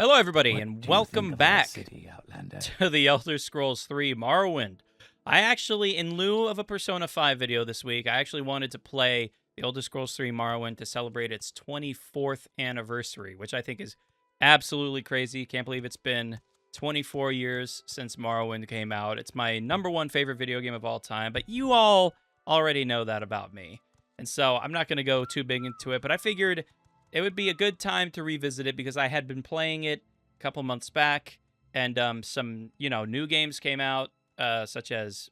Hello, everybody, What and do you think welcome of our back city, Outlander? to the Elder Scrolls 3 Morrowind. I actually, in lieu of a Persona 5 video this week, I actually wanted to play the Elder Scrolls 3 Morrowind to celebrate its 24th anniversary, which I think is absolutely crazy. Can't believe it's been 24 years since Morrowind came out. It's my #1 favorite video game of all time, but you all already know that about me. And so I'm not going to go too big into it, but I figured it would be a good time to revisit it because I had been playing it a couple months back, and some new games came out, such as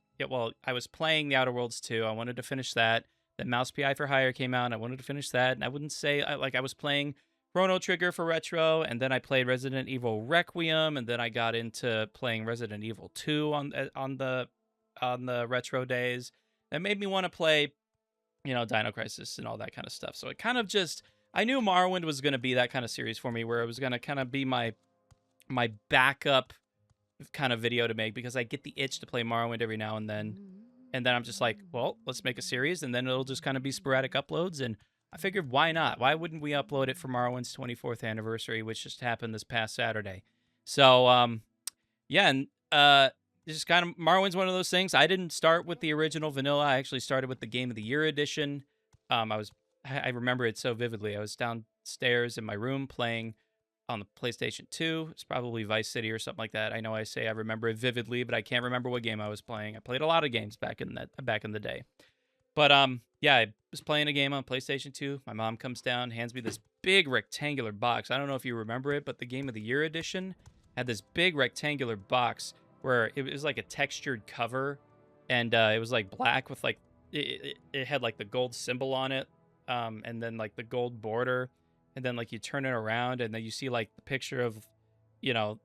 I was playing The Outer Worlds 2. I wanted to finish that. Then Mouse PI for Hire came out, and I wanted to finish that. And I wouldn't say I was playing Chrono Trigger for retro, and then I played Resident Evil Requiem, and then I got into playing Resident Evil 2 on the retro days. That made me want to play, Dino Crisis and all that kind of stuff. So it kind of just, I knew Morrowind was going to be that kind of series for me, where it was going to kind of be my backup kind of video to make, because I get the itch to play Morrowind every now and then. And then I'm just like, well, let's make a series, and then it'll just kind of be sporadic uploads. And I figured, why not? Why wouldn't we upload it for Morrowind's 24th anniversary, which just happened this past Saturday? So, yeah, and it's just kind of, Morrowind's one of those things. I didn't start with the original vanilla. I actually started with the Game of the Year edition. I remember it so vividly. I was downstairs in my room playing on the PlayStation 2. It's probably Vice City or something like that. I know I say I remember it vividly, but I can't remember what game I was playing. I played a lot of games back in the day. But yeah, I was playing a game on PlayStation 2. My mom comes down, hands me this big rectangular box. I don't know if you remember it, but the Game of the Year edition had this big rectangular box where it was like a textured cover, and it was like black with like it had like the gold symbol on it, and then like the gold border, and then like you turn it around and then you see like the picture of, in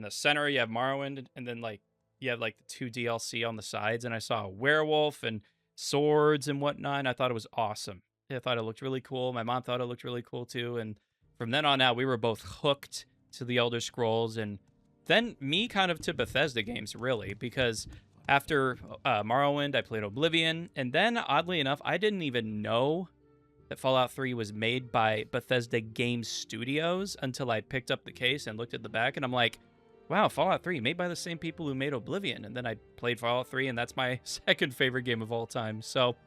the center you have Morrowind, and then like you have like the 2 DLC on the sides, and I saw a werewolf and swords and whatnot, and I thought it was awesome. I thought it looked really cool. My mom thought it looked really cool too, and from then on out we were both hooked to the Elder Scrolls, and then me kind of to Bethesda games, really, because after Morrowind, I played Oblivion, and then oddly enough, I didn't even know that Fallout 3 was made by Bethesda Game Studios until I picked up the case and looked at the back, and I'm like, wow, Fallout 3 made by the same people who made Oblivion. And then I played Fallout 3, and that's my second favorite game of all time. So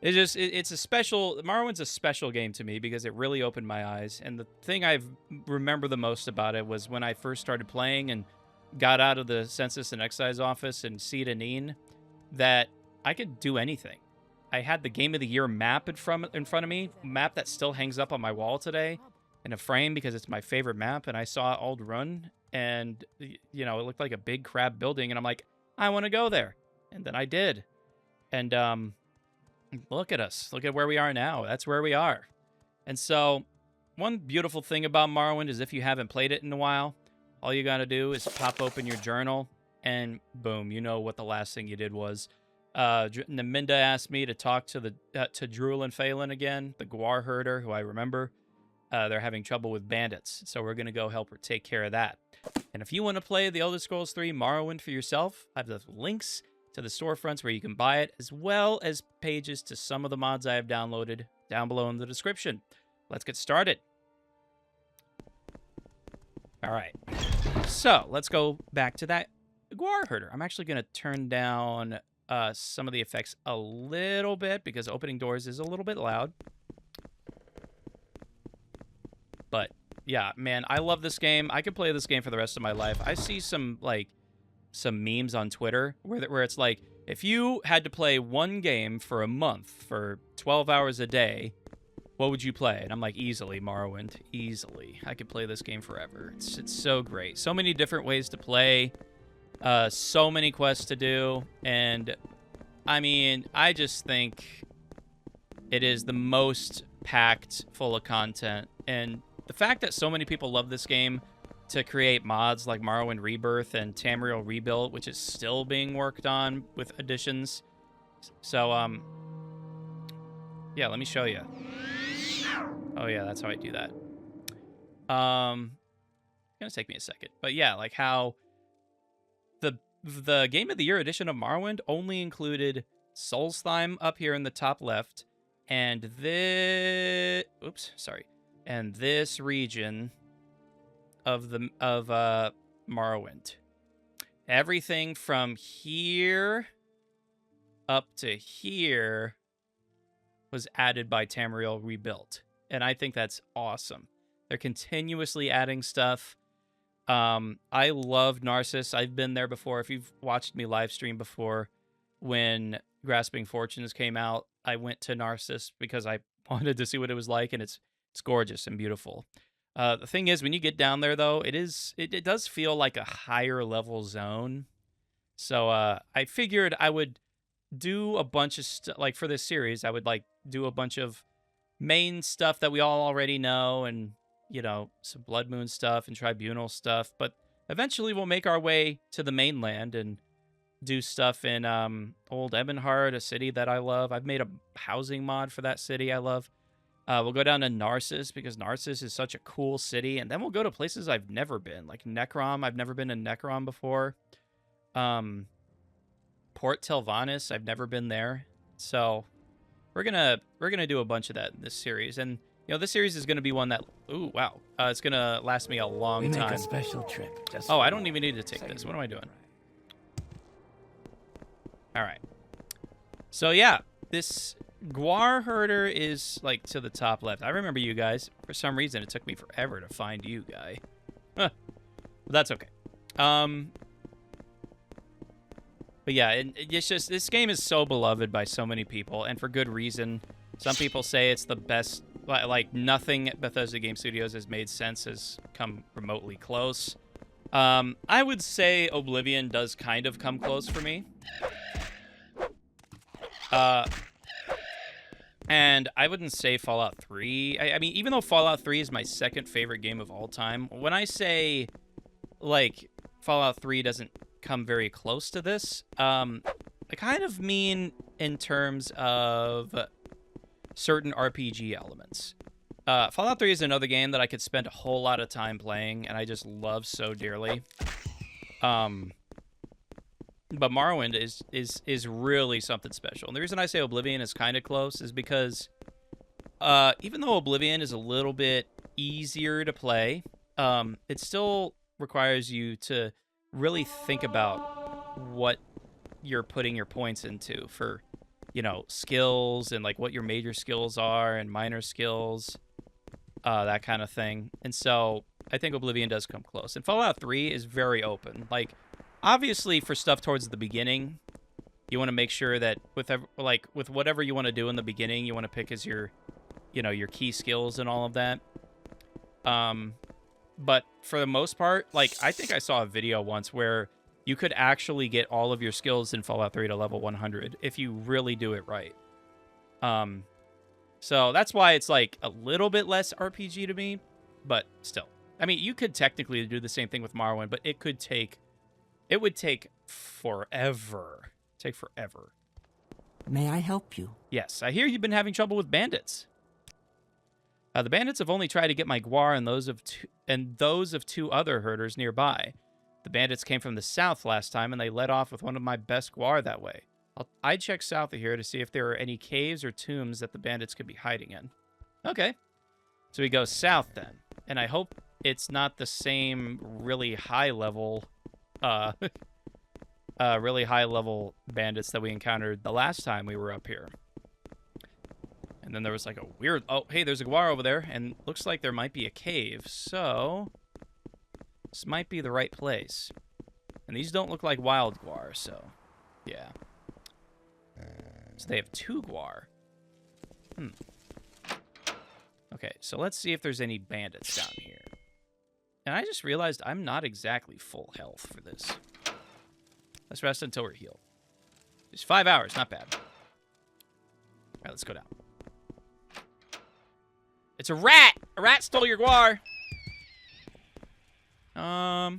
it's a special, Morrowind's a special game to me because it really opened my eyes. And the thing I remember the most about it was when I first started playing and got out of the Census and Excise office in Seed Aneen, that I could do anything. I had the Game of the Year map in front of me, map that still hangs up on my wall today in a frame because it's my favorite map. And I saw ald'ruhn, and it looked like a big crab building, and I'm like, I want to go there. And then I did. And look at us. Look at where we are now. That's where we are. And so one beautiful thing about Morrowind is if you haven't played it in a while, all you got to do is pop open your journal, and boom, you know what the last thing you did was. Naminda asked me to talk to Druil and Phelan again, the Gwar herder, who I remember. They're having trouble with bandits, so we're going to go help her take care of that. And if you want to play the Elder Scrolls 3 Morrowind for yourself, I have the links to the storefronts where you can buy it, as well as pages to some of the mods I have downloaded down below in the description. Let's get started. All right, so let's go back to that Gwar herder. I'm actually going to turn down some of the effects a little bit because opening doors is a little bit loud. But yeah, man, I love this game. I could play this game for the rest of my life. I see some memes on Twitter where it's like, if you had to play one game for a month for 12 hours a day, what would you play? And I'm like, easily Morrowind. Easily. I could play this game forever. It's so great. So many different ways to play. So many quests to do. And I mean, I just think it is the most packed full of content. And the fact that so many people love this game to create mods like Morrowind Rebirth and Tamriel Rebuilt, which is still being worked on with additions. So, yeah, let me show you. Oh, yeah, that's how I do that. It's gonna take me a second. But yeah, like how the Game of the Year edition of Morrowind only included Solstheim up here in the top left, and this... Oops, sorry. And this region of Morrowind. Everything from here up to here was added by Tamriel Rebuilt, and I think that's awesome. They're continuously adding stuff. I love Narcissus. I've been there before. If you've watched me live stream before, when Grasping Fortunes came out, I went to Narcissus because I wanted to see what it was like, and it's gorgeous and beautiful. The thing is, when you get down there, though, it does feel like a higher level zone. So I figured I would do a bunch of like for this series, I would like do a bunch of main stuff that we all already know, and some Blood Moon stuff and Tribunal stuff. But eventually, we'll make our way to the mainland and do stuff in Old Ebonheart, a city that I love. I've made a housing mod for that city I love. We'll go down to Narcissus because Narcissus is such a cool city, and then we'll go to places I've never been, like Necrom. I've never been to Necrom before. Port Telvanus, I've never been there. So we're gonna do a bunch of that in this series, and this series is gonna be one that it's gonna last me a long time. Make a special trip. I don't even need to take this. What am I doing? All right. So yeah, this Guar herder is like to the top left. I remember you guys. For some reason, it took me forever to find you guy. But that's okay. But yeah, it's just, this game is so beloved by so many people, and for good reason. Some people say it's the best, like nothing Bethesda Game Studios has made sense has come remotely close. I would say Oblivion does kind of come close for me. And I wouldn't say Fallout 3. I mean, even though Fallout 3 is my second favorite game of all time, when I say, like, Fallout 3 doesn't come very close to this, I kind of mean in terms of certain RPG elements. Fallout 3 is another game that I could spend a whole lot of time playing, and I just love so dearly. But Morrowind is really something special. And the reason I say Oblivion is kind of close is because even though Oblivion is a little bit easier to play, it still requires you to really think about what you're putting your points into for, skills and like what your major skills are and minor skills, that kind of thing. And so I think Oblivion does come close. And Fallout 3 is very open. Like, obviously for stuff towards the beginning, you want to make sure that with whatever you want to do in the beginning, you want to pick as your key skills and all of that. But for the most part, like, I think I saw a video once where you could actually get all of your skills in Fallout 3 to level 100 if you really do it right. So that's why it's like a little bit less RPG to me, but still. I mean, you could technically do the same thing with Morrowind, but it would take forever. Take forever. May I help you? Yes, I hear you've been having trouble with bandits. The bandits have only tried to get my Guar and those of two other herders nearby. The bandits came from the south last time, and they led off with one of my best Guar that way. I'd check south of here to see if there are any caves or tombs that the bandits could be hiding in. Okay. So we go south then. And I hope it's not the same really high level bandits that we encountered the last time we were up here. And then there was like a weird... Oh, hey, there's a Guar over there, and looks like there might be a cave, so this might be the right place. And these don't look like wild Guar, so yeah. So they have two Guar. Okay, so let's see if there's any bandits down here. And I just realized I'm not exactly full health for this. Let's rest until we're healed. Just 5 hours, not bad. All right, let's go down. It's a rat! A rat stole your Guar! Nah.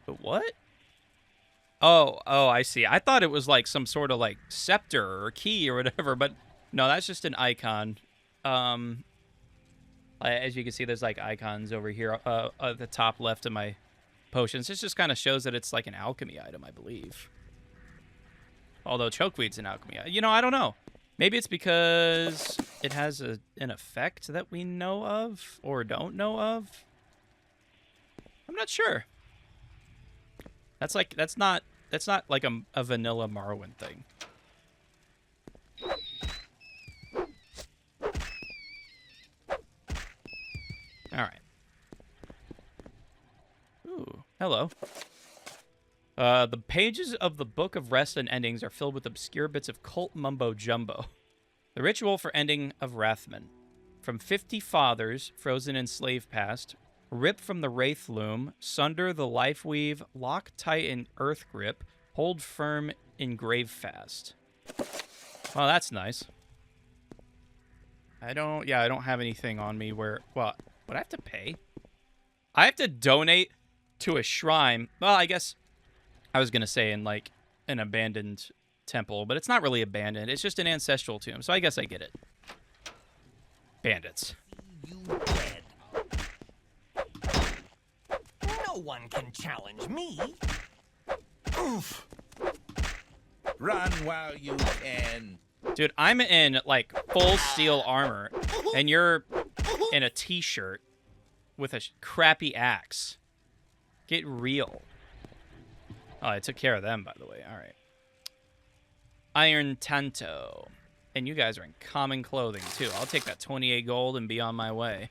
But what? Oh, I see. I thought it was like some sort of like scepter or key or whatever, but no, that's just an icon. As you can see, there's like icons over here at the top left of my potions. This just kind of shows that it's like an alchemy item, I believe. Although chokeweed's an alchemy item. I don't know. Maybe it's because it has an effect that we know of or don't know of. I'm not sure. That's not like a vanilla Morrowind thing. All right. Ooh, hello. The pages of the Book of Rest and Endings are filled with obscure bits of cult mumbo-jumbo. The ritual for ending of Rathman. From 50 fathers, frozen in slave past, rip from the wraith loom, sunder the life weave, lock tight in earth grip, hold firm in grave fast. Well, that's nice. I don't have anything on me where, well, would I have to pay? I have to donate to a shrine. Well, I guess I was going to say in like an abandoned temple, but it's not really abandoned. It's just an ancestral tomb. So I guess I get it. Bandits. You dead. No one can challenge me. Oof. Run while you can. Dude, I'm in like full steel armor and you're in a t-shirt with a crappy axe. Get real. Oh, I took care of them, by the way. All right. Iron Tanto. And you guys are in common clothing, too. I'll take that 28 gold and be on my way.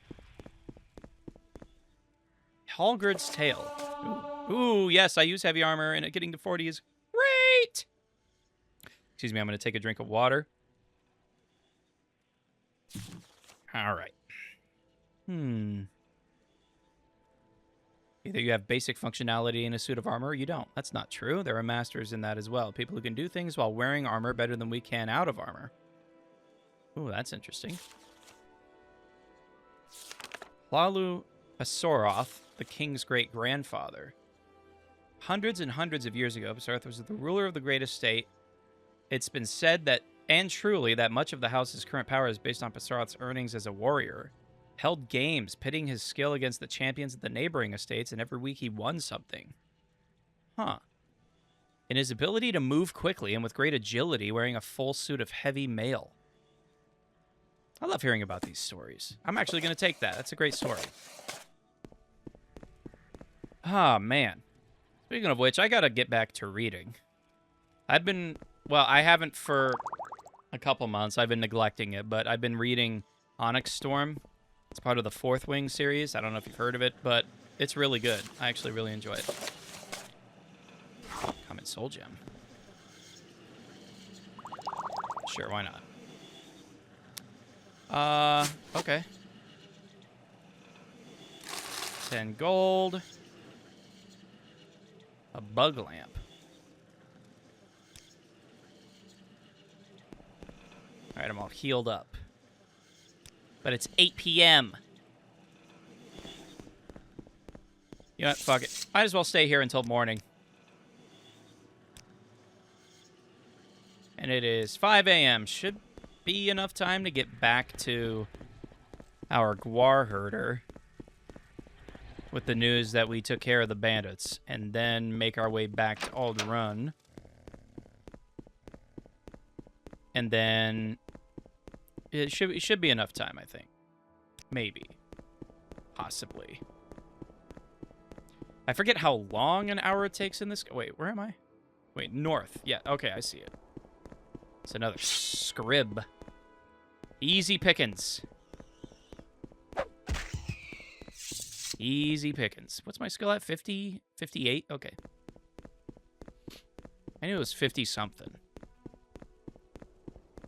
Hallgrid's Tale. Ooh, yes, I use heavy armor, and getting to 40 is great! Excuse me, I'm going to take a drink of water. All right. Either you have basic functionality in a suit of armor or you don't. That's not true. There are masters in that as well. People who can do things while wearing armor better than we can out of armor. Ooh, that's interesting. Hlalu Pasoroth, the king's great-grandfather. Hundreds and hundreds of years ago, Pasoroth was the ruler of the great estate. It's been said that, and truly, that much of the house's current power is based on Pasoroth's earnings as a warrior. Held games, pitting his skill against the champions of the neighboring estates, and every week he won something. Huh. In his ability to move quickly and with great agility, wearing a full suit of heavy mail. I love hearing about these stories. I'm actually going to take that. That's a great story. Ah, man. Speaking of which, I got to get back to reading. I haven't for a couple months. I've been neglecting it, but I've been reading Onyx Storm. It's part of the Fourth Wing series. I don't know if you've heard of it, but it's really good. I actually really enjoy it. Common Soul Gem. Sure, why not? Okay. 10 gold. A bug lamp. All right, I'm all healed up. But it's 8 p.m. You know what? Fuck it. Might as well stay here until morning. And it is 5 a.m. Should be enough time to get back to our Gwar herder with the news that we took care of the bandits, and then make our way back to ald'ruhn. And then it should be enough time, I think. Maybe. Possibly. I forget how long an hour it takes in this. Wait, where am I? Wait, north. Yeah, okay, I see it. It's another scrib. Easy pickings. Easy pickings. What's my skill at? 50? 58? Okay. I knew it was 50-something.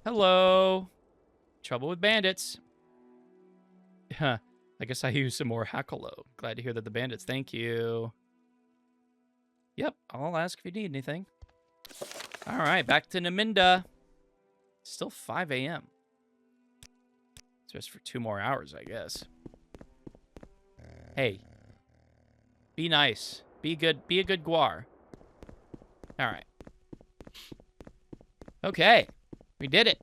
Hello. Trouble with bandits. Huh. I guess I use some more Hackalo. Glad to hear that the bandits. Thank you. Yep, I'll ask if you need anything. All right, back to Naminda. Still 5 a.m. Just for 2 more hours, I guess. Hey. Be nice. Be good. Be a good Gwar. All right. Okay. We did it.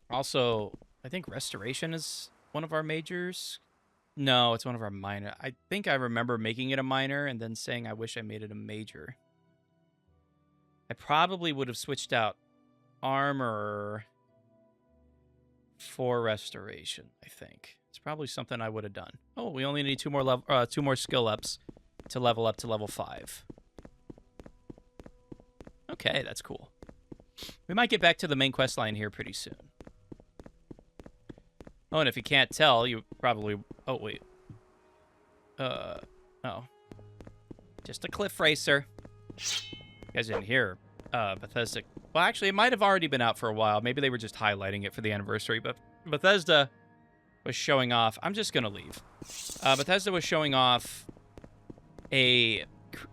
Also, I think restoration is one of our majors. No, it's one of our minor. I think I remember making it a minor and then saying I wish I made it a major. I probably would have switched out armor for restoration, I think. It's probably something I would have done. Oh, we only need two more skill ups to level up to level 5. Okay, that's cool. We might get back to the main quest line here pretty soon. Oh, and if you can't tell, you probably... Oh, wait. Oh. Just a cliff racer. You guys didn't hear Bethesda... Well, actually, it might have already been out for a while. Maybe they were just highlighting it for the anniversary, but Bethesda was showing off... I'm just going to leave. Bethesda was showing off a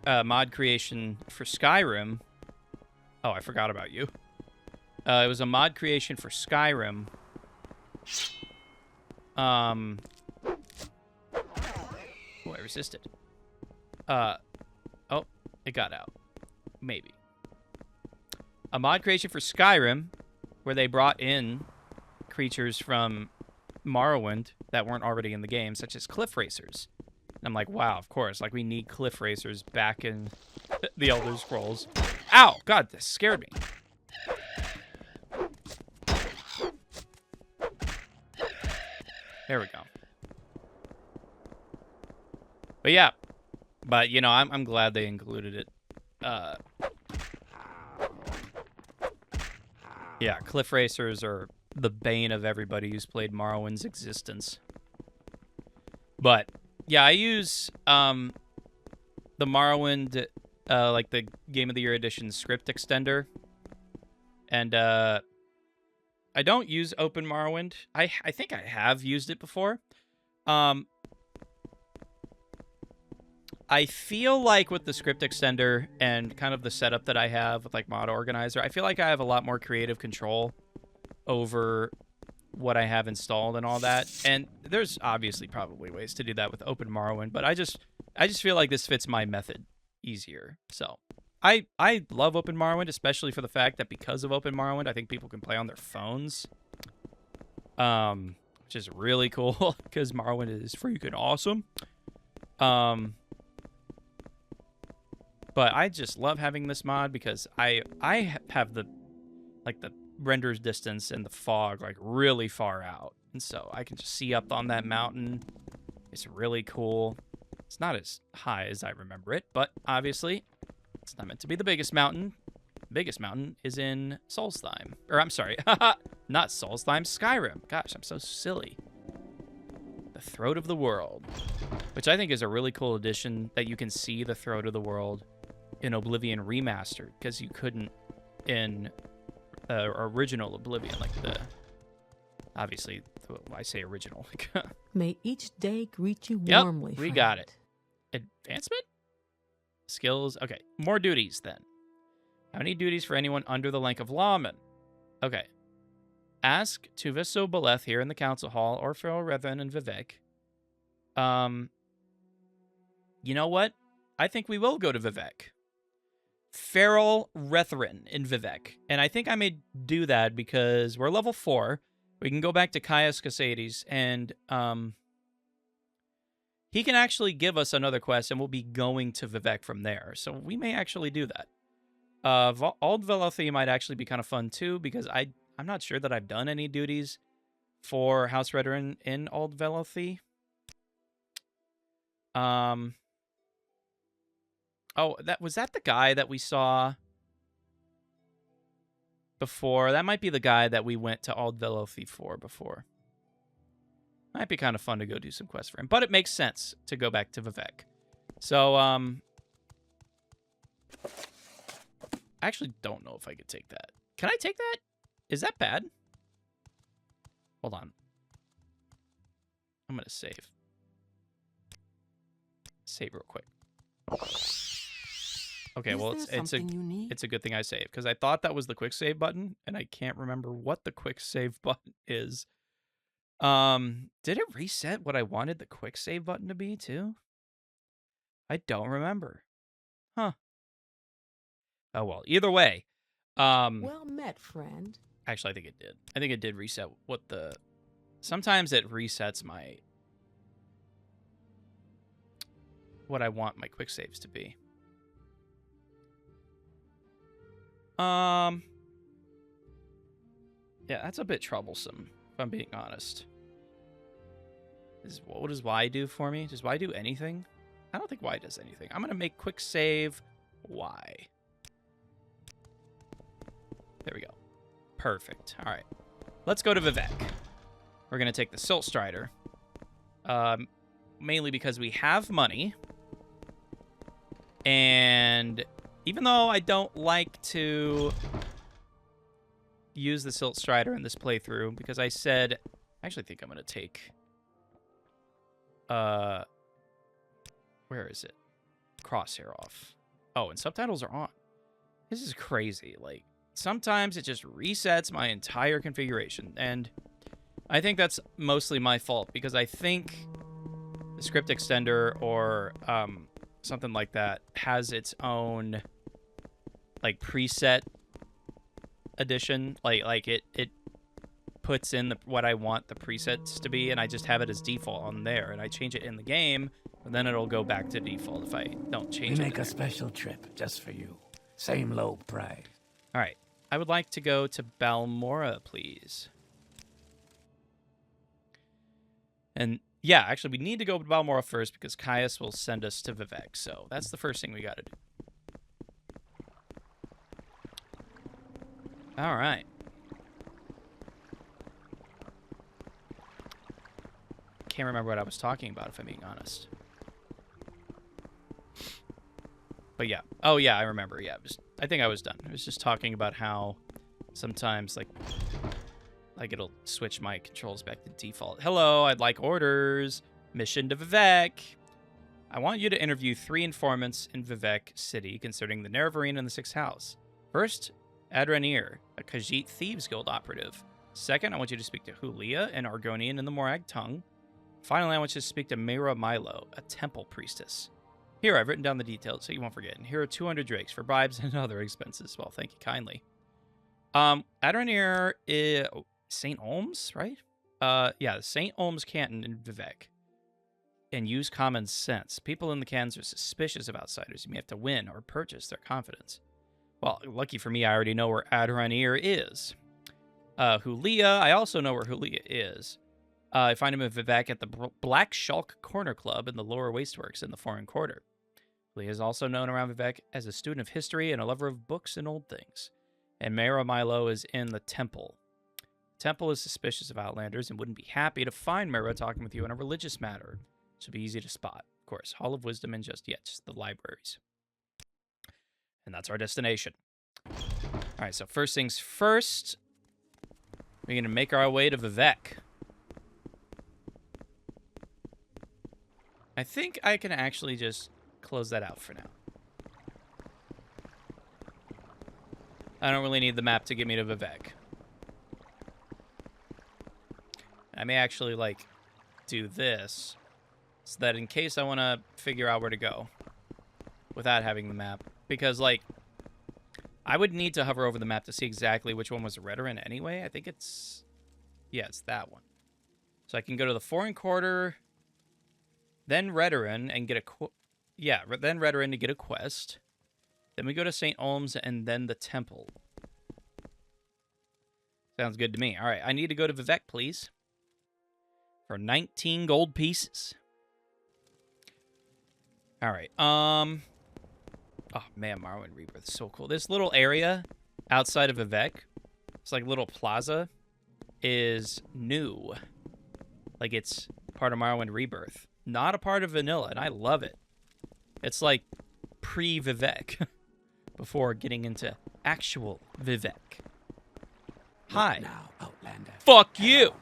mod creation for Skyrim. Oh, I forgot about you. It was a mod creation for Skyrim. Oh, I resisted. Oh, it got out. Maybe. A mod creation for Skyrim, where they brought in creatures from Morrowind that weren't already in the game, such as cliff racers. And I'm like, wow, of course. Like, we need cliff racers back in the Elder Scrolls. Ow! God, this scared me. There we go. But yeah. But, you know, I'm glad they included it. Yeah, cliff racers are the bane of everybody who's played Morrowind's existence. But, yeah, I use the Morrowind, like the Game of the Year Edition script extender. And I don't use Open Morrowind. I think I have used it before. I feel like with the script extender and kind of the setup that I have with like Mod Organizer, I feel like I have a lot more creative control over what I have installed and all that. And there's obviously probably ways to do that with Open Morrowind, but I just feel like this fits my method easier. So I love Open Morrowind, especially for the fact that because of Open Morrowind, I think people can play on their phones. Which is really cool because Morrowind is freaking awesome. But I just love having this mod because I have the renders distance and the fog like really far out. And so I can just see up on that mountain. It's really cool. It's not as high as I remember it, but obviously it's not meant to be the biggest mountain. The biggest mountain is in Solstheim. Or I'm sorry, not Solstheim, Skyrim. Gosh, I'm so silly. The Throat of the World, which I think is a really cool addition that you can see the Throat of the World in Oblivion Remastered, because you couldn't in original Oblivion, like the... Obviously, I say original. May each day greet you Yep, warmly, we friend. got it. Advancement? Skills? Okay, more duties then. How many duties for anyone under the rank of lawman? Okay. Ask Tuviso Beleth here in the council hall, or Feral Rethren and Vivek. You know what? I think we will go to Vivek. Feral Rethren in Vivek. And I think I may do that because we're level 4. We can go back to Caius Casades, and he can actually give us another quest, and we'll be going to Vivek from there. So we may actually do that. Ald'ruhn might actually be kind of fun too, because I'm not sure that I've done any duties for House Redrin in Ald'ruhn. Oh, was that the guy that we saw before? That might be the guy that we went to Ald'ruhn for before. Might be kind of fun to go do some quests for him, but it makes sense to go back to Vivek. So, I actually don't know if I could take that. Can I take that? Is that bad? Hold on. I'm going to save. Save real quick. Okay, well, it's a good thing I saved, because I thought that was the quick save button, and I can't remember what the quick save button is. Did it reset what I wanted the quick save button to be, too? I don't remember. Huh. Oh, well, either way. Well met, friend. Actually, I think it did. I think it did reset what the... Sometimes it resets my... what I want my quick saves to be. Yeah, that's a bit troublesome. if I'm being honest. What does Y do for me? Does Y do anything? I don't think Y does anything. I'm going to make quick save Y. There we go. Perfect. All right. Let's go to Vivek. We're going to take the Silt Strider. Mainly because we have money. And even though I don't like to use the Silt Strider in this playthrough, because I said... I actually think I'm going to take... where is it? Crosshair off. Oh, and subtitles are on. This is crazy. Like, sometimes it just resets my entire configuration, and I think that's mostly my fault, because I think the script extender or something like that has its own, like, preset edition. Like it puts in what I want the presets to be, and I just have it as default on there, and I change it in the game, and then it'll go back to default if I don't change it. We make a special trip just for you. Same low price. All right. I would like to go to Balmora, please. And yeah, actually, we need to go to Balmora first because Caius will send us to Vivek. So that's the first thing we got to do. All right. Can't remember what I was talking about, if I'm being honest. But yeah. Oh, yeah, I remember. Yeah, I think I was done. I was just talking about how sometimes, like it'll switch my controls back to default. Hello, I'd like orders. Mission to Vivek. I want you to interview 3 informants in Vivek City concerning the Nerevarine and the 6th House. First, Adranir, a Khajiit Thieves Guild operative. Second, I want you to speak to Hulia, an Argonian in the Morag tongue. Finally, I want you to speak to Mira Milo, a temple priestess. Here, I've written down the details so you won't forget. And here are 200 drakes for bribes and other expenses. Well, thank you kindly. Adranir is St. Olms, right? Yeah, St. Olms Canton in Vivek. And use common sense. People in the cans are suspicious of outsiders. You may have to win or purchase their confidence. Well, lucky for me, I already know where Adranir is. Hulia, I also know where Hulia is. I find him in Vivek at the Black Shulk Corner Club in the Lower Wasteworks in the Foreign Quarter. Hulia is also known around Vivek as a student of history and a lover of books and old things. And Mara Milo is in the Temple. The Temple is suspicious of Outlanders and wouldn't be happy to find Mara talking with you on a religious matter. It should be easy to spot. Of course, Hall of Wisdom and just the libraries. And that's our destination. All right, so first things first, we're going to make our way to Vivek. I think I can actually just close that out for now. I don't really need the map to get me to Vivek. I may actually, like, do this so that in case I want to figure out where to go without having the map. Because, like, I would need to hover over the map to see exactly which one was Redoran anyway. I think it's... yeah, it's that one. So I can go to the Foreign Quarter... then Redoran and get a then Redoran to get a quest. Then we go to St. Olms and then the Temple. Sounds good to me. All right, I need to go to Vivek, please. For 19 gold pieces. All right. Oh man, Morrowind Rebirth is so cool. This little area outside of Vivek, it's like a little plaza, is new. Like it's part of Morrowind Rebirth. Not a part of vanilla, and I love it. It's like pre-Vivek, before getting into actual Vivek. Hi. Now, Outlander. Fuck you!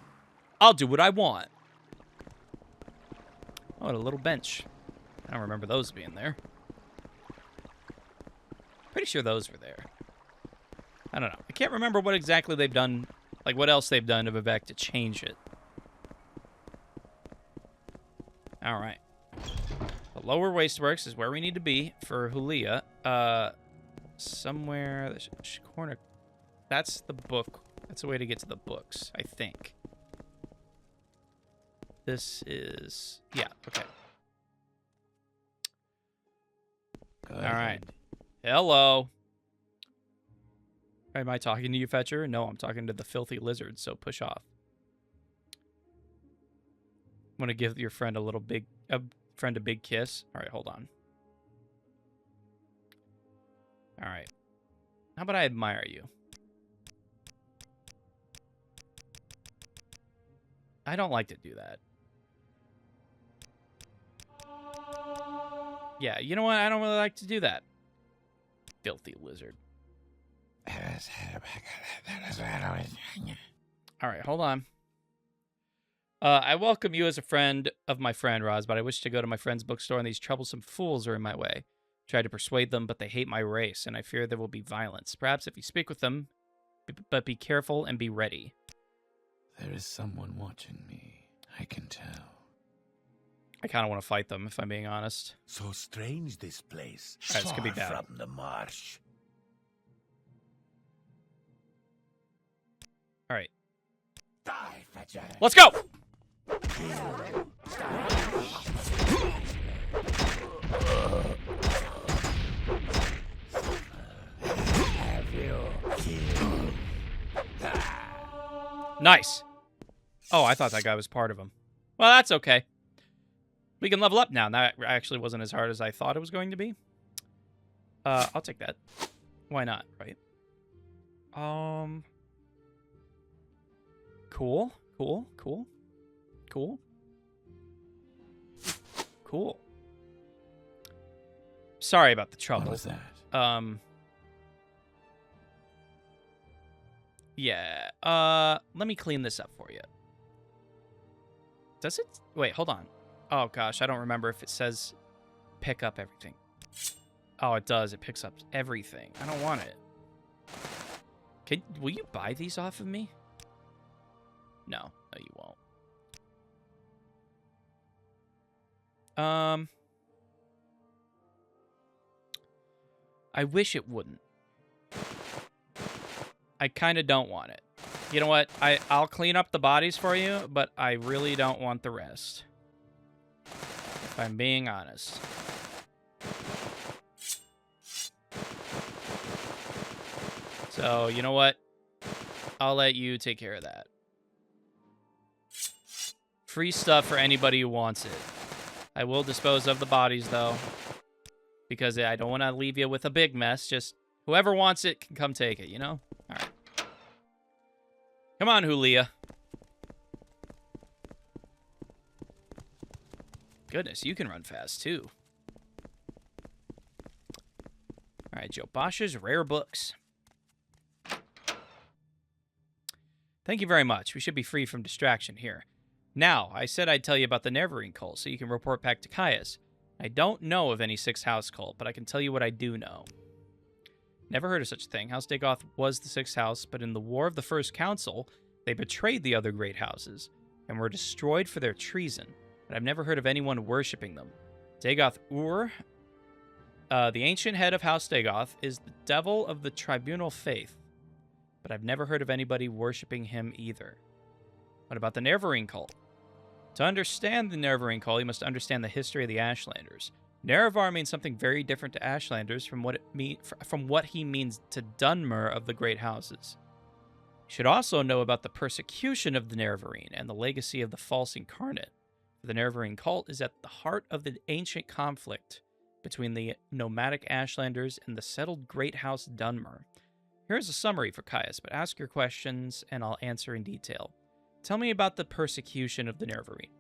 I'll do what I want. Oh, and a little bench. I don't remember those being there. Pretty sure those were there. I don't know. I can't remember what exactly they've done, like what else they've done to Vivek to change it. All right. The Lower Wasteworks is where we need to be for Hulia. Somewhere... this corner... that's the book. That's a way to get to the books, I think. This is... yeah, okay. Go All ahead. right. Hello. Am I talking to you, Fetcher? No, I'm talking to the filthy lizard, so push off. Want to give your friend a big kiss? All right, hold on. All right. How about I admire you? I don't like to do that. Yeah, you know what? I don't really like to do that. Filthy lizard. All right, hold on. I welcome you as a friend of my friend, Roz, but I wish to go to my friend's bookstore and these troublesome fools are in my way. Try to persuade them, but they hate my race, and I fear there will be violence. Perhaps if you speak with them, but be careful and be ready. There is someone watching me. I can tell. I kind of want to fight them, if I'm being honest. So strange, this place. All right, this could be Far bad. from the marsh. All right. Die, Fetcher. Let's go! Nice. Oh, I thought that guy was part of him. Well, that's okay. We can level up now. That actually wasn't as hard as I thought it was going to be. I'll take that. Why not, right? Cool. Sorry about the trouble. What was that? Yeah. Let me clean this up for you. Does it? Wait, hold on. Oh, gosh. I don't remember if it says pick up everything. Oh, it does. It picks up everything. I don't want it. Will you buy these off of me? No, you won't. I wish it wouldn't. I kind of don't want it. You know what? I'll clean up the bodies for you, but I really don't want the rest. If I'm being honest. So, you know what? I'll let you take care of that. Free stuff for anybody who wants it. I will dispose of the bodies, though. Because I don't want to leave you with a big mess. Just whoever wants it can come take it, you know? All right. Come on, Julia. Goodness, you can run fast, too. All right, Joe Bosch's Rare Books. Thank you very much. We should be free from distraction here. Now, I said I'd tell you about the Neverine cult, so you can report back to Caius. I don't know of any Sixth House cult, but I can tell you what I do know. Never heard of such a thing. House Dagoth was the Sixth House, but in the War of the First Council, they betrayed the other great houses, and were destroyed for their treason, but I've never heard of anyone worshipping them. Dagoth Ur, the ancient head of House Dagoth, is the devil of the tribunal faith, but I've never heard of anybody worshipping him either. What about the Neverine cult? To understand the Neverine cult, you must understand the history of the Ashlanders. Nerevar means something very different to Ashlanders from what he means to Dunmer of the Great Houses. You should also know about the persecution of the Neverine and the legacy of the false incarnate. The Neverine cult is at the heart of the ancient conflict between the nomadic Ashlanders and the settled Great House Dunmer. Here's a summary for Caius, but ask your questions and I'll answer in detail. Tell me about the persecution of the Neverine.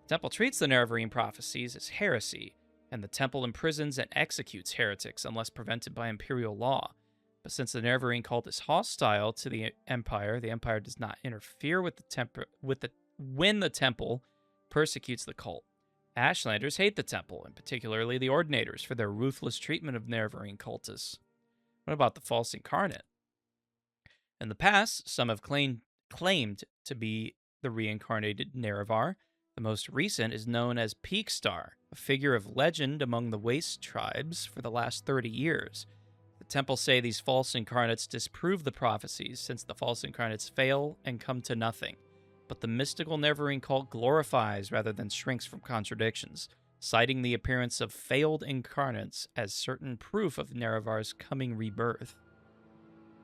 The Temple treats the Neverine prophecies as heresy, and the Temple imprisons and executes heretics unless prevented by imperial law. But since the Neverine cult is hostile to the Empire does not interfere with when the Temple persecutes the cult. Ashlanders hate the Temple, and particularly the Ordinators, for their ruthless treatment of Neverine cultists. What about the false incarnate? In the past, some have claimed to be the reincarnated Nerevar. The most recent is known as Peakstar, a figure of legend among the Waste tribes for the last 30 years. The Temple say these false incarnates disprove the prophecies, since the false incarnates fail and come to nothing. But the mystical Neverine cult glorifies rather than shrinks from contradictions, citing the appearance of failed incarnates as certain proof of Nerevar's coming rebirth.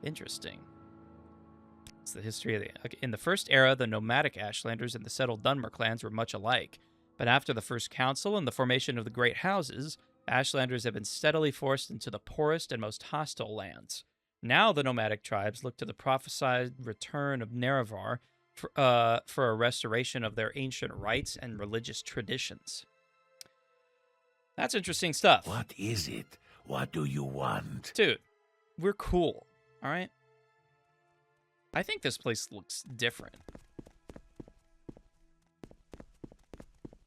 Interesting. What's the history of the... Okay, in the first era, the nomadic Ashlanders and the settled Dunmer clans were much alike. But after the First Council and the formation of the Great Houses, Ashlanders have been steadily forced into the poorest and most hostile lands. Now the nomadic tribes look to the prophesied return of Nerevar for a restoration of their ancient rites and religious traditions. That's interesting stuff. What is it? What do you want? Dude, we're cool, all right? I think this place looks different.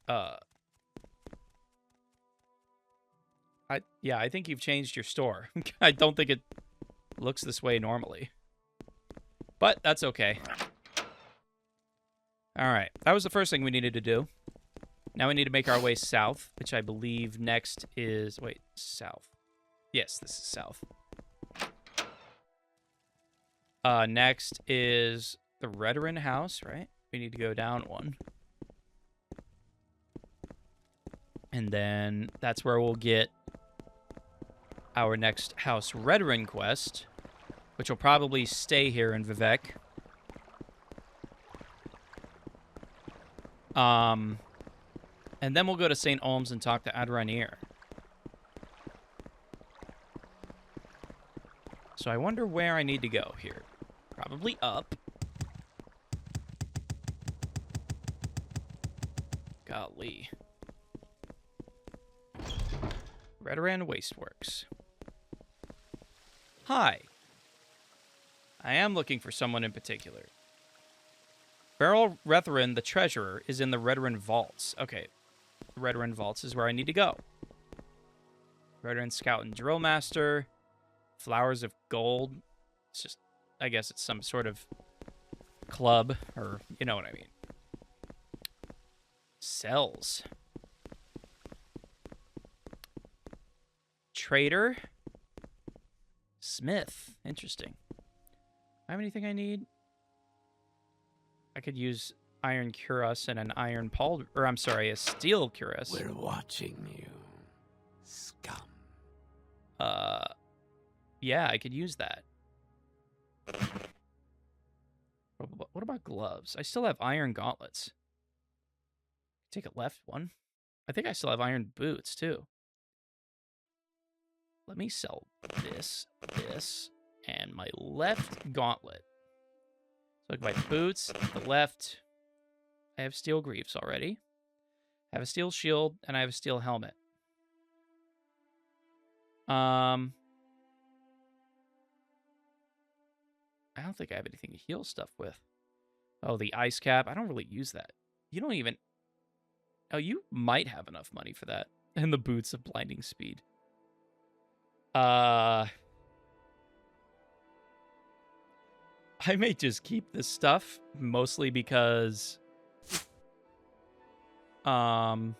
I think you've changed your store. I don't think it looks this way normally. But that's okay. All right, that was the first thing we needed to do. Now we need to make our way south, which I believe next is... Wait, south. Yes, this is south. Next is the Redrin house, right? We need to go down one. And then that's where we'll get our next House Redrin quest, which will probably stay here in Vivec. And then we'll go to St. Olms and talk to Adranir. So I wonder where I need to go here. Probably up. Golly. Redoran Wasteworks. Hi. I am looking for someone in particular. Beryl Retherin, the treasurer, is in the Redoran Vaults. Okay. The Redoran Vaults is where I need to go. Redoran Scout and Drill Master. Flowers of Gold. It's just, I guess it's some sort of club, or you know what I mean. Cells. Trader. Smith. Interesting. I have anything I need? I could use iron cuirass and an iron or I'm sorry, a steel cuirass. We're watching you, scum. Yeah, I could use that. What about gloves? I still have iron gauntlets. Take a left one. I think I still have iron boots, too. Let me sell this, and my left gauntlet. So my boots, the left. I have steel greaves already. I have a steel shield, and I have a steel helmet. I don't think I have anything to heal stuff with. Oh, the ice cap. I don't really use that. You don't even... Oh, you might have enough money for that. And the boots of blinding speed. I may just keep this stuff, mostly because... I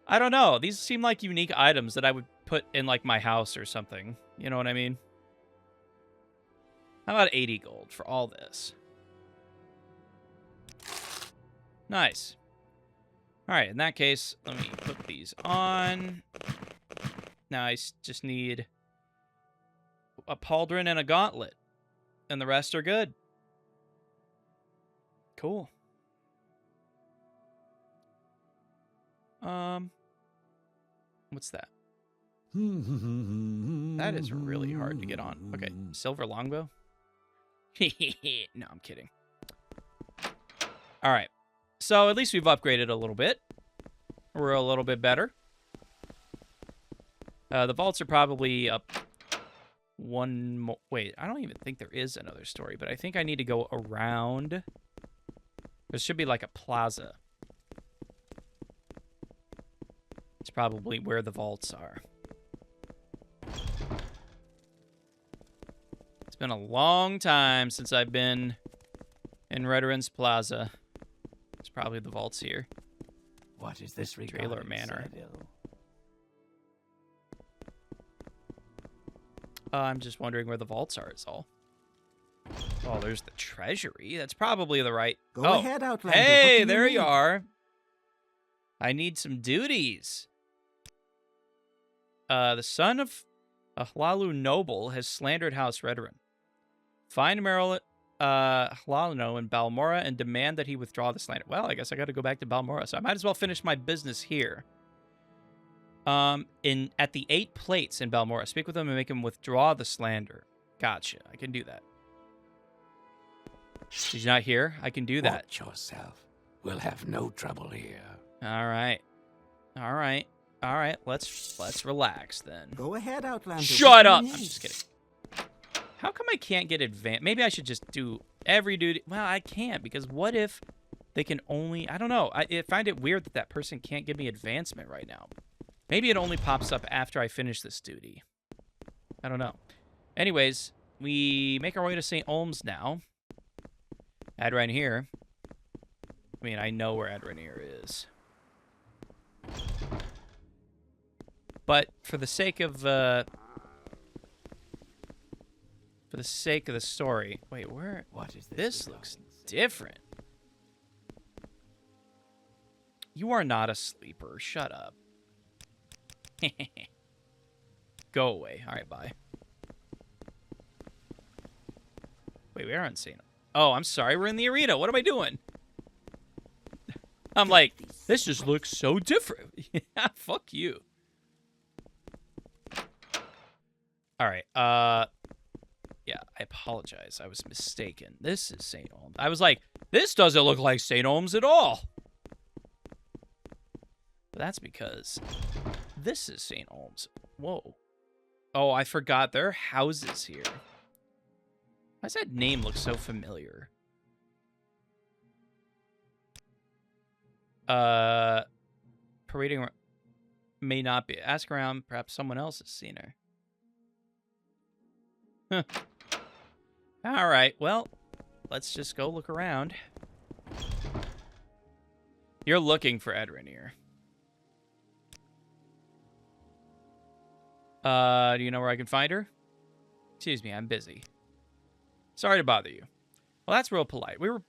don't know. These seem like unique items that I would put in, like, my house or something. You know what I mean? How about 80 gold for all this? Nice. All right, in that case, let me put these on. Now I just need a pauldron and a gauntlet. And the rest are good. Cool. What's that? That is really hard to get on. Okay, silver longbow? No, I'm kidding. All right. So at least we've upgraded a little bit. We're a little bit better. The vaults are probably up one more. Wait, I don't even think there is another story, but I think I need to go around. There should be like a plaza. It's probably where the vaults are. It's been a long time since I've been in Redoran's Plaza. It's probably the vaults here. What is this Trailer Manor. I'm just wondering where the vaults are, is all. Oh, there's the treasury. That's probably the right... Go ahead, Outlander. Hey, there you are. I need some duties. The son of A Hlalu noble has slandered House Redoran. Find Hlalu in Balmora and demand that he withdraw the slander. Well, I guess I got to go back to Balmora, so I might as well finish my business here. At the 8 plates in Balmora, speak with him and make him withdraw the slander. Gotcha. I can do that. He's not here. I can do that. Watch yourself. We'll have no trouble here. All right. All right. All right. Let's relax then. Go ahead, Outlander. Shut up. I'm just kidding. How come I can't get advanced? Maybe I should just do every duty. Well, I can't because what if they can only... I don't know. I find it weird that person can't give me advancement right now. Maybe it only pops up after I finish this duty. I don't know. Anyways, we make our way to St. Olms now. Adranir. I mean, I know where Adranir is. But for the sake of the story, wait, where? What is This looks different. You are not a sleeper. Shut up. Go away. All right, bye. Wait, we are on St. Oh, I'm sorry. We're in the arena. What am I doing? I'm like, this just looks so different. Yeah, fuck you. All right. Yeah, I apologize. I was mistaken. This is St. Olms. I was like, this doesn't look like St. Olms at all. But that's because this is St. Olms. Whoa. Oh, I forgot there are houses here. Why does that name look so familiar? Parading may not be. Ask around. Perhaps someone else has seen her. Huh. All right. Well, let's just go look around. You're looking for Adranir. Do you know where I can find her? Excuse me, I'm busy. Sorry to bother you. Well, that's real polite. We were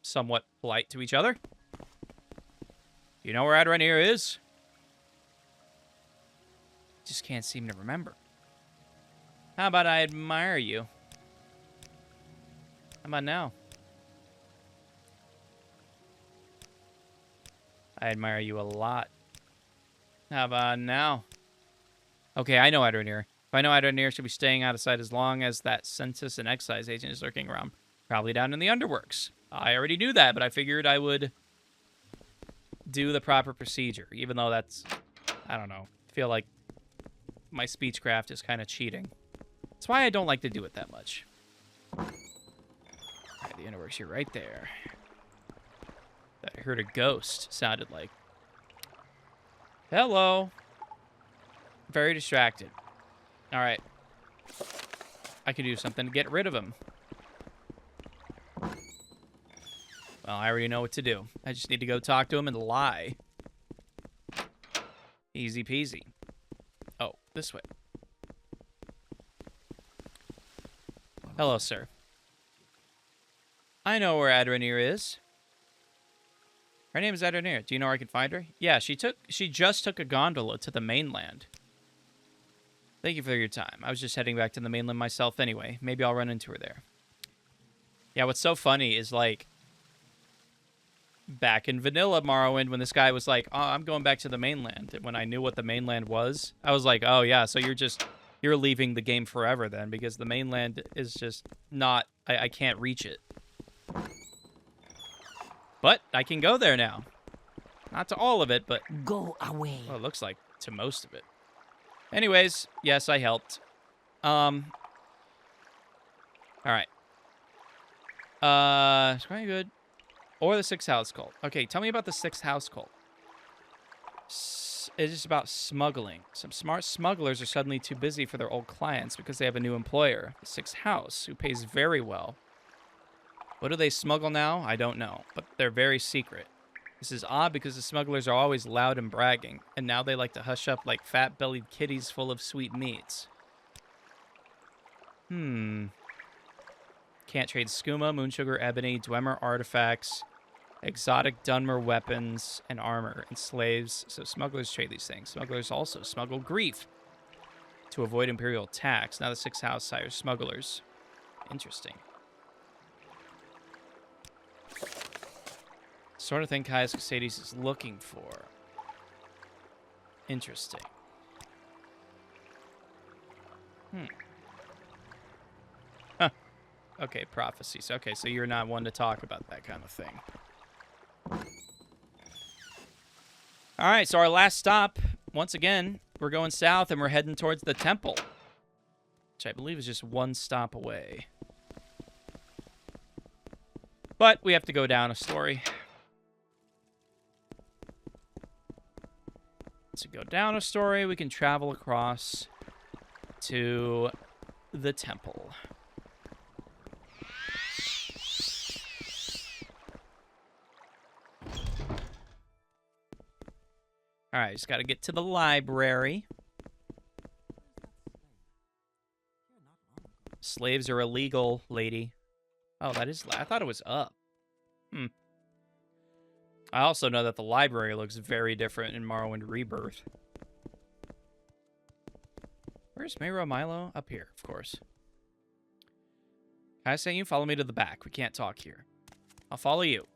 somewhat polite to each other. You know where Adranir is? Just can't seem to remember. How about I admire you? How about now? I admire you a lot. How about now? Okay, I know Adranir. If I know Adranir should be staying out of sight as long as that census and excise agent is lurking around. Probably down in the underworks. I already knew that, but I figured I would do the proper procedure, even though that's, I don't know, I feel like my speechcraft is kind of cheating. That's why I don't like to do it that much. Alright, the underworks, you're right there. I heard a ghost, sounded like. Hello. Very distracted. Alright. I could do something to get rid of him. Well, I already know what to do. I just need to go talk to him and lie. Easy peasy. Oh, this way. Hello, sir. I know where Adranir is. Her name is Adranir. Do you know where I can find her? Yeah, she just took a gondola to the mainland. Thank you for your time. I was just heading back to the mainland myself anyway. Maybe I'll run into her there. Yeah, what's so funny is, like, back in vanilla Morrowind, when this guy was like, oh, I'm going back to the mainland, and when I knew what the mainland was, I was like, oh, yeah, so you're leaving the game forever then, because the mainland is just not, I can't reach it. But I can go there now. Not to all of it, but... Go away. Well, it looks like to most of it. Anyways, yes, I helped. Alright. It's quite good. Or the 6th house cult. Okay, tell me about the 6th house cult. It's just about smuggling. Some smart smugglers are suddenly too busy for their old clients because they have a new employer, the 6th house, who pays very well. What do they smuggle now? I don't know, but they're very secret. This is odd because the smugglers are always loud and bragging, and now they like to hush up like fat-bellied kitties full of sweet meats. Can't trade skooma, moonsugar, ebony, Dwemer artifacts, exotic Dunmer weapons, and armor, and slaves, so smugglers trade these things. Smugglers also smuggle grief. to avoid Imperial attacks. Now the Sixth House hires smugglers. Interesting. Sort of thing Caius Casades is looking for. Interesting. Huh. Okay, prophecies. Okay, so you're not one to talk about that kind of thing. All right, so our last stop, once again, we're going south and we're heading towards the temple, which I believe is just one stop away. But we have to go down a story. To go down a story, we can travel across to the temple. All right, just got to get to the library. Slaves are illegal, lady. Oh, that is... I thought it was up. I also know that the library looks very different in Morrowind Rebirth. Where's Mayro Milo? Up here, of course. Can I say you follow me to the back? We can't talk here. I'll follow you.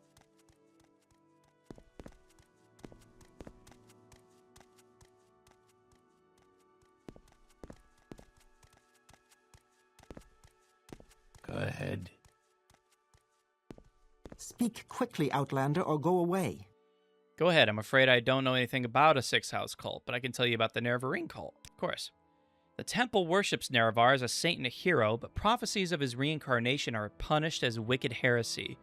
Go ahead. Speak quickly, Outlander, or go away. Go ahead. I'm afraid I don't know anything about a Sixth House cult, but I can tell you about the Nerevarine cult, of course. The temple worships Nerevar as a saint and a hero, but prophecies of his reincarnation are punished as wicked heresy.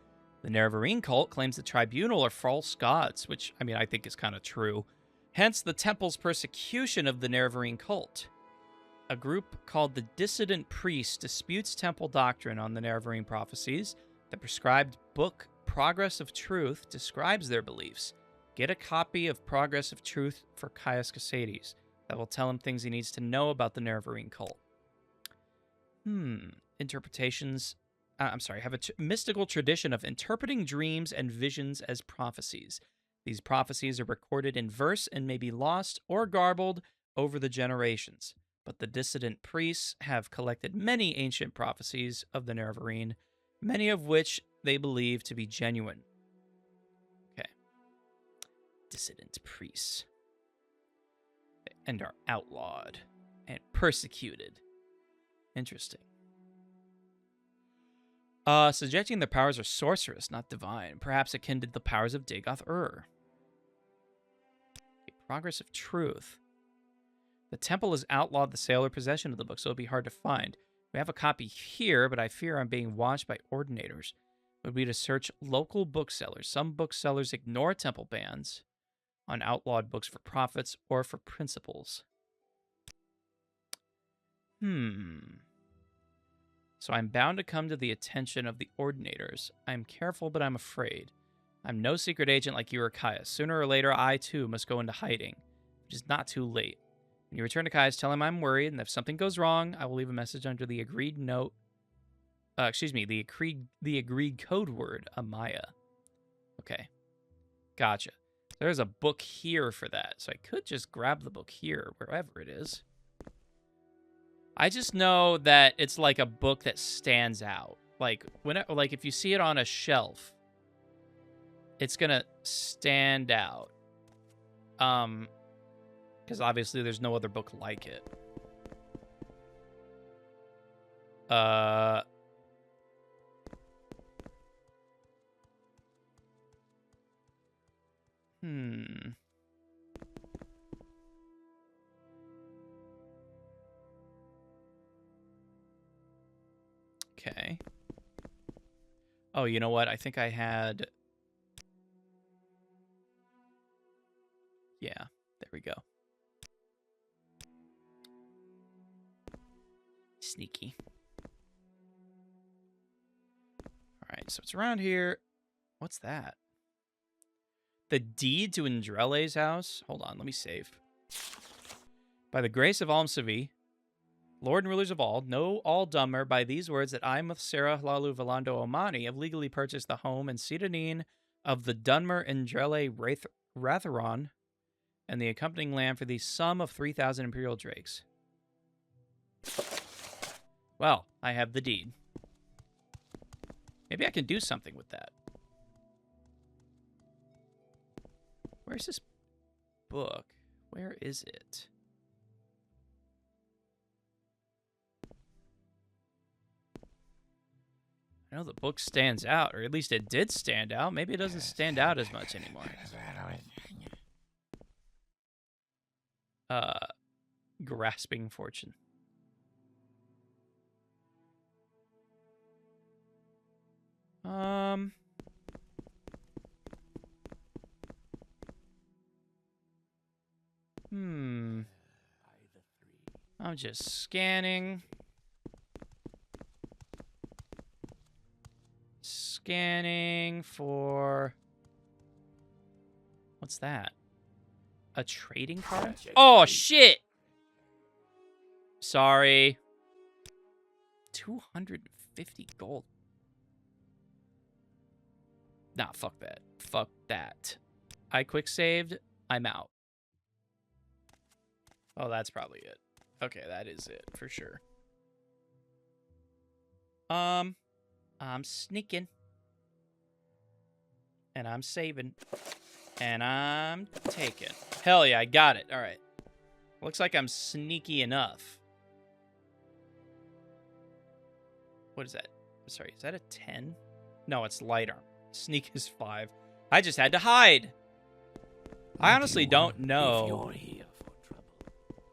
The Nerevarine cult claims the tribunal are false gods, which, I mean, I think is kind of true. Hence, the temple's persecution of the Nerevarine cult. A group called the Dissident Priests disputes temple doctrine on the Nerevarine prophecies. The prescribed book, Progress of Truth, describes their beliefs. Get a copy of Progress of Truth for Caius Casades. That will tell him things he needs to know about the Nerevarine cult. Interpretations... have a mystical tradition of interpreting dreams and visions as prophecies. These prophecies are recorded in verse and may be lost or garbled over the generations. But the dissident priests have collected many ancient prophecies of the Nerevarine, many of which they believe to be genuine. Okay. Dissident priests. And are outlawed and persecuted. Interesting. Suggesting their powers are sorcerous, not divine. Perhaps akin to the powers of Dagoth-Ur. Progress of Truth. The temple has outlawed the sale or possession of the book, so it'll be hard to find. We have a copy here, but I fear I'm being watched by ordinators. It would be to search local booksellers. Some booksellers ignore temple bans on outlawed books for profits or for principles. So I'm bound to come to the attention of the ordinators. I'm careful, but I'm afraid. I'm no secret agent like you or Caius. Sooner or later, I too must go into hiding, which is not too late. When you return to Caius, tell him I'm worried, and if something goes wrong, I will leave a message under the agreed note. The agreed code word, Amaya. Okay, gotcha. There's a book here for that, so I could just grab the book here, wherever it is. I just know that it's like a book that stands out. Like if you see it on a shelf, it's gonna stand out. Because obviously there's no other book like it. Okay. Oh, you know what? I think I had... Yeah, there we go. Sneaky. Alright, so it's around here. What's that? The deed to Indrele's house? Hold on, let me save. By the grace of Almsavi, Lord and rulers of Ald, know ald'ruhn by these words that I, Sarah Hlalu Valando Omani, have legally purchased the home and citadine of the Dunmer Indrele Ratheron and the accompanying land for the sum of 3,000 imperial drakes. Well, I have the deed. Maybe I can do something with that. Where's this book? Where is it? I know the book stands out, or at least it did stand out. Maybe it doesn't stand out as much anymore. Grasping fortune. I'm just scanning. Scanning for... What's that? A trading card? Oh, shit! Sorry. 250 gold. Nah, fuck that. Fuck that. I quick saved. I'm out. Oh, that's probably it. Okay, that is it for sure. I'm sneaking. And I'm saving. And I'm taking. Hell yeah, I got it. All right. Looks like I'm sneaky enough. What is that? Sorry, is that a 10? No, it's light arm. Sneak is 5. I just had to hide. I honestly don't know. If you're here for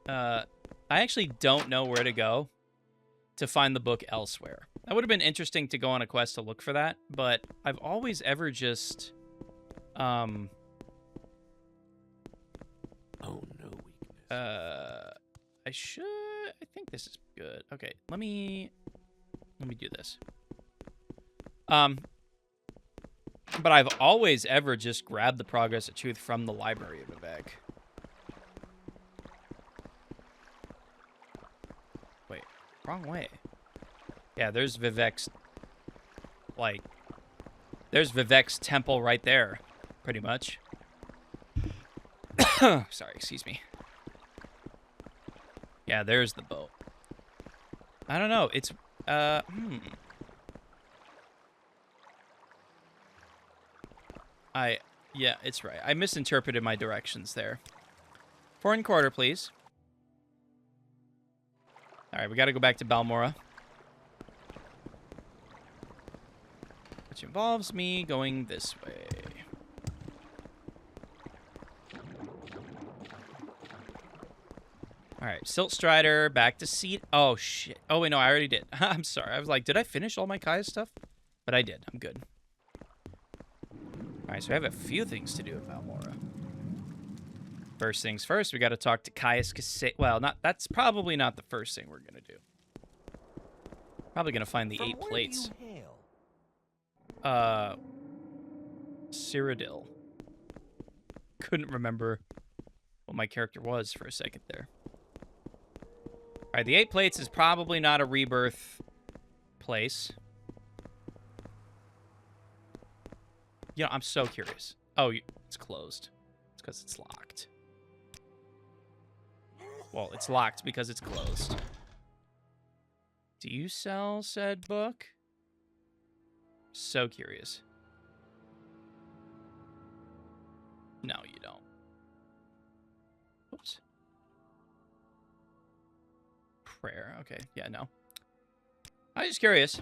trouble. I actually don't know where to go to find the book elsewhere. That would have been interesting to go on a quest to look for that, but I've always ever just, Oh, no weakness. I think this is good. Okay, let me do this. But I've always ever just grabbed the Progress of Truth from the Library of Vivek. Wait, wrong way. Yeah, there's Vivek's, like, there's Vivek's temple right there, pretty much. Sorry, excuse me. Yeah, there's the boat. I don't know, it's, yeah, it's right. I misinterpreted my directions there. 4 and quarter, please. All right, we got to go back to Balmora. Which involves me going this way. All right, Silt Strider, back to seat. Oh, shit. Oh, wait, no, I already did. I'm sorry. I was like, did I finish all my Kaya stuff? But I did. I'm good. All right, so I have a few things to do with Balmora. First things first, we got to talk to Caius Casate. Well, that's probably not the first thing we're going to do. Probably going to find the From 8 where plates. do you hail? Cyrodiil. Couldn't remember what my character was for a second there. All right, the 8 plates is probably not a rebirth place. You know, I'm so curious. Oh, it's closed. It's because it's locked. Well, it's locked because it's closed. Do you sell said book? So curious. No, you don't. Oops. Prayer. Okay. Yeah, no. I'm just curious.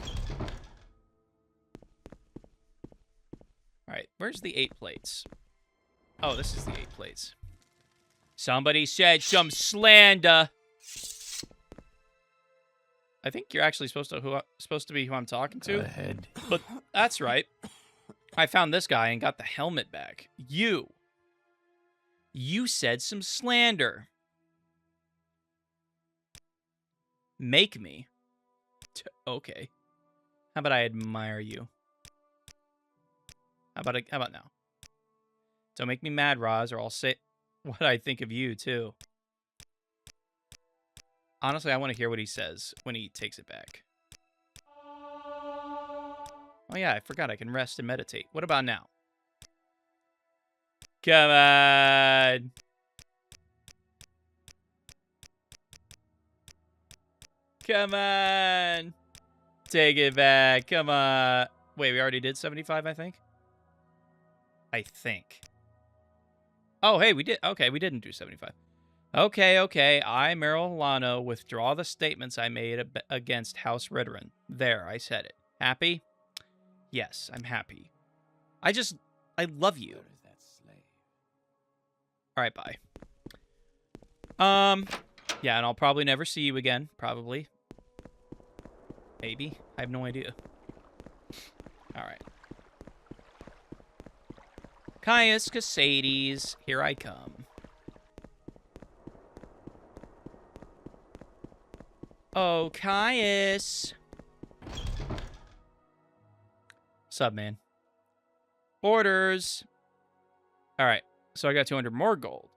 All right. Where's the 8 plates? Oh, this is the 8 plates. Somebody said some slander. I think you're actually supposed to be who I'm talking to. Go ahead. But that's right. I found this guy and got the helmet back. You said some slander. Make me. Okay. How about I admire you? How about now? Don't make me mad, Roz, or I'll say what I think of you, too. Honestly, I want to hear what he says when he takes it back. Oh, yeah, I forgot I can rest and meditate. What about now? Come on. Come on. Take it back. Come on. Wait, we already did 75, I think? I think. Oh, hey, we did. Okay, we didn't do 75. Okay. I, Meryl Lano, withdraw the statements I made against House Ridderin. There, I said it. Happy? Yes, I'm happy. I love you. Where is that slave? All right, bye. Yeah, and I'll probably never see you again. Probably. Maybe. I have no idea. All right. Caius Casades, here I come. Oh, Caius. Sup, man? Orders. All right, so I got 200 more gold.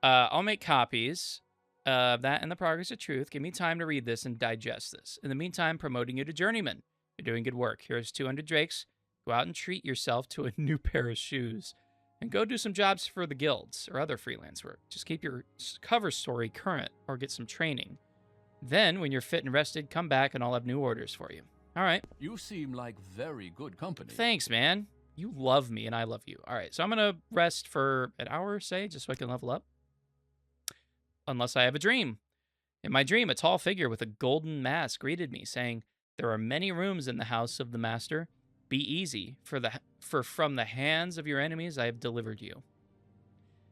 I'll make copies of that and the Progress of Truth. Give me time to read this and digest this. In the meantime, promoting you to Journeyman. You're doing good work. Here's 200 drakes. Go out and treat yourself to a new pair of shoes. And go do some jobs for the guilds or other freelance work. Just keep your cover story current or get some training. Then, when you're fit and rested, come back and I'll have new orders for you. All right. You seem like very good company. Thanks, man. You love me and I love you. All right, so I'm going to rest for an hour, say, just so I can level up. Unless I have a dream. In my dream, a tall figure with a golden mask greeted me, saying, "There are many rooms in the house of the master. Be easy, for from the hands of your enemies I have delivered you."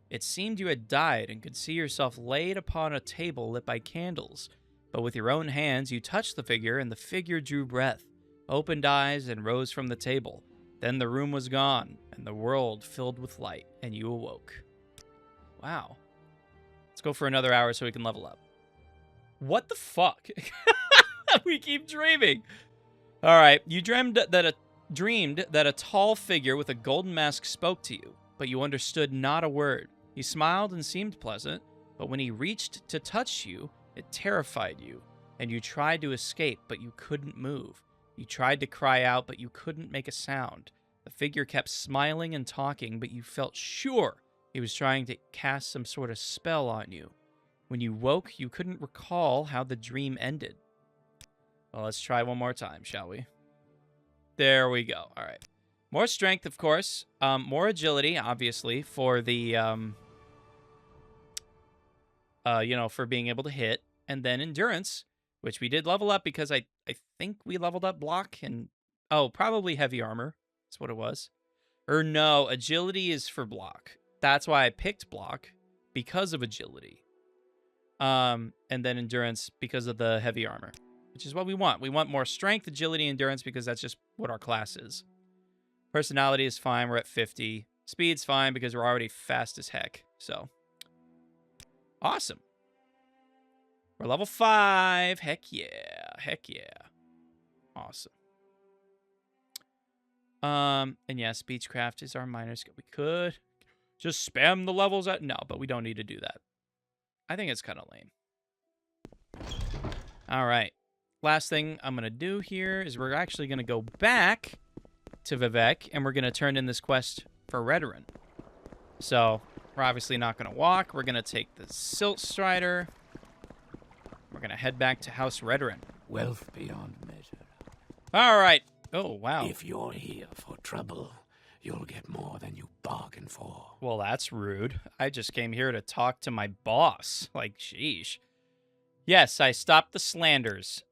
It seemed you had died and could see yourself laid upon a table lit by candles. But with your own hands you touched the figure, and the figure drew breath, opened eyes, and rose from the table. Then the room was gone, and the world filled with light, and you awoke. Wow. Let's go for another hour so we can level up. What the fuck? We keep dreaming. All right, you dreamed that a tall figure with a golden mask spoke to you, but you understood not a word. He smiled and seemed pleasant, but when he reached to touch you, it terrified you, and you tried to escape, but you couldn't move. You tried to cry out, but you couldn't make a sound. The figure kept smiling and talking, but you felt sure he was trying to cast some sort of spell on you. When you woke, you couldn't recall how the dream ended. Well, let's try one more time, shall we? There we go. All right. More strength, of course. More agility, obviously, for the, for being able to hit. And then endurance, which we did level up because I think we leveled up block and... Oh, probably heavy armor. That's what it was. Or no, agility is for block. That's why I picked block, because of agility. And then endurance because of the heavy armor, which is what we want. We want more strength, agility, endurance because that's just what our class is. Personality is fine. We're at 50. Speed's fine because we're already fast as heck. So, awesome. We're level 5. Heck yeah. Heck yeah. Awesome. And yeah, speechcraft is our minor skill. We could just spam the levels at... No, but we don't need to do that. I think it's kind of lame. All right. Last thing I'm going to do here is we're actually going to go back to Vivek, and we're going to turn in this quest for Ridderin. So, we're obviously not going to walk. We're going to take the Silt Strider. We're going to head back to House Ridderin. Wealth beyond measure. All right. Oh, wow. If you're here for trouble, you'll get more than you bargained for. Well, that's rude. I just came here to talk to my boss. Like, sheesh. Yes, I stopped the slanders.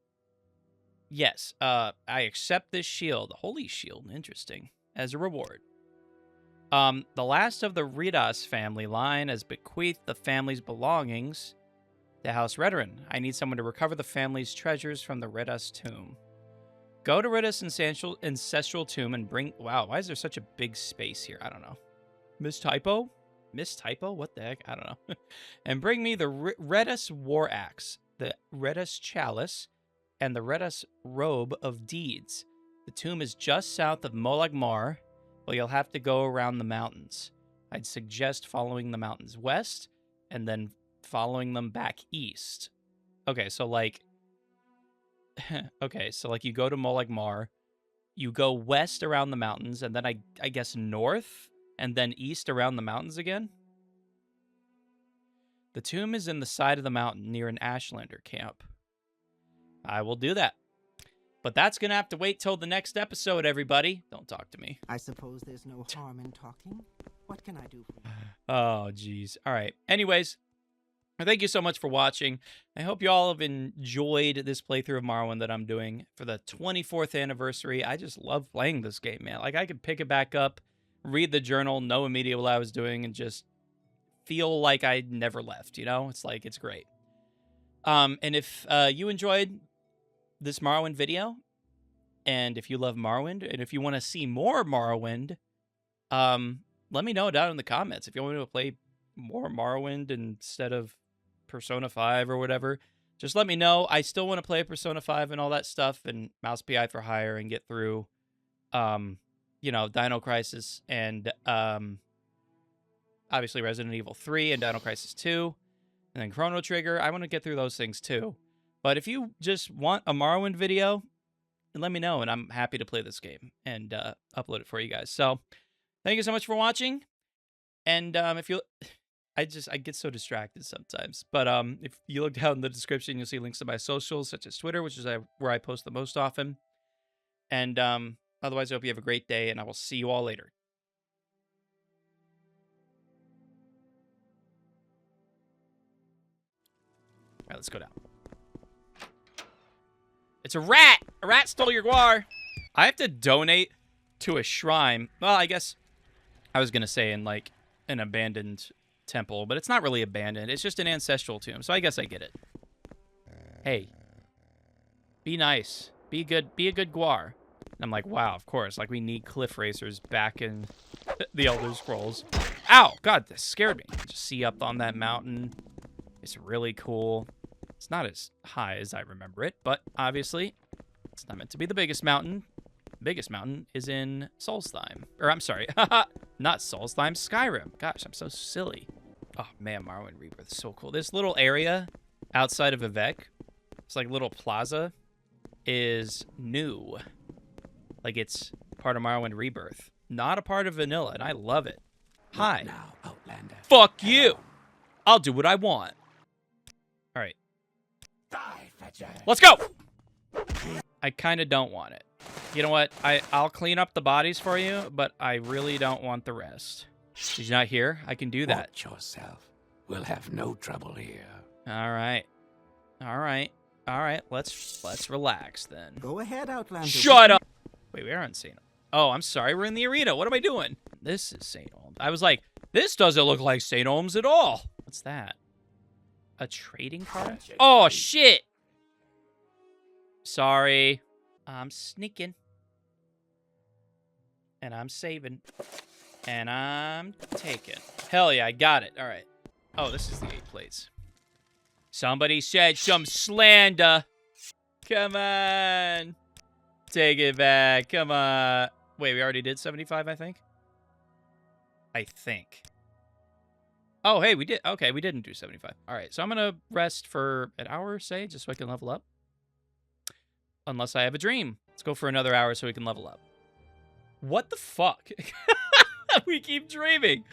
Yes, I accept this shield, holy shield, interesting, as a reward. The last of the Ridas family line has bequeathed the family's belongings to House Ridderin. I need someone to recover the family's treasures from the Ridas tomb. Go to Ridas' ancestral tomb and bring... Wow, why is there such a big space here? I don't know. Mistypo? Mistypo? What the heck? I don't know. And bring me the Ridas war axe, the Ridas chalice, and the Ridas robe of deeds. The tomb is just south of Molag Mar, but you'll have to go around the mountains. I'd suggest following the mountains west, and then following them back east. Okay, so like... Okay, so like you go to Molag Mar, you go west around the mountains, and then I guess north, and then east around the mountains again? The tomb is in the side of the mountain near an Ashlander camp. I will do that. But that's going to have to wait till the next episode, everybody. Don't talk to me. I suppose there's no harm in talking. What can I do for you? Oh, geez. All right. Anyways, thank you so much for watching. I hope you all have enjoyed this playthrough of Morrowind that I'm doing for the 24th anniversary. I just love playing this game, man. Like, I could pick it back up, read the journal, know immediately what I was doing, and just feel like I never left, you know? It's like, it's great. And if you enjoyed this Morrowind video, and if you love Morrowind, and if you want to see more Morrowind, let me know down in the comments. If you want me to play more Morrowind instead of Persona 5 or whatever, just let me know. I still want to play Persona 5 and all that stuff, and Mouse PI for Hire, and get through, you know, Dino Crisis, and obviously Resident Evil 3 and Dino Crisis 2, and then Chrono Trigger. I want to get through those things too. But if you just want a Morrowind video, let me know, and I'm happy to play this game and upload it for you guys. So, thank you so much for watching. And if you, I get so distracted sometimes. But if you look down in the description, you'll see links to my socials, such as Twitter, which is where I post the most often. And otherwise, I hope you have a great day, and I will see you all later. All right, let's go down. It's a rat! A rat stole your guar! I have to donate to a shrine. Well, I guess I was going to say in, like, an abandoned temple, but it's not really abandoned. It's just an ancestral tomb, so I guess I get it. Hey. Be nice. Be good. Be a good guar. And I'm like, wow, of course. Like, we need cliff racers back in the Elder Scrolls. Ow! God, this scared me. Just see up on that mountain. It's really cool. It's not as high as I remember it, but obviously it's not meant to be the biggest mountain. The biggest mountain is in Solstheim. Or I'm sorry, not Solstheim, Skyrim. Gosh, I'm so silly. Oh man, Morrowind Rebirth is so cool. This little area outside of Vivec, it's like a little plaza, is new. Like it's part of Morrowind Rebirth. Not a part of Vanilla, and I love it. Hi. Now, Outlander. Fuck you! I'll do what I want. Alright. Let's go! I kind of don't want it. You know what? I'll clean up the bodies for you, but I really don't want the rest. She's not here. I can do that. Watch yourself. We'll have no trouble here. All right. All right. All right. Let's relax then. Go ahead, Outlander. Shut up! Wait, we are on St. Oh, I'm sorry. We're in the arena. What am I doing? This is St. Olms. I was like, this doesn't look like St. Olms at all. What's that? A trading card? Oh, shit! Sorry. I'm sneaking. And I'm saving. And I'm taking. Hell yeah, I got it. All right. Oh, this is the 8 plates. Somebody said some slander. Come on. Take it back. Come on. Wait, we already did 75, I think? I think. Oh, hey, we did. Okay, we didn't do 75. All right, so I'm going to rest for an hour, say, just so I can level up. Unless I have a dream. Let's go for another hour so we can level up. What the fuck? We keep dreaming.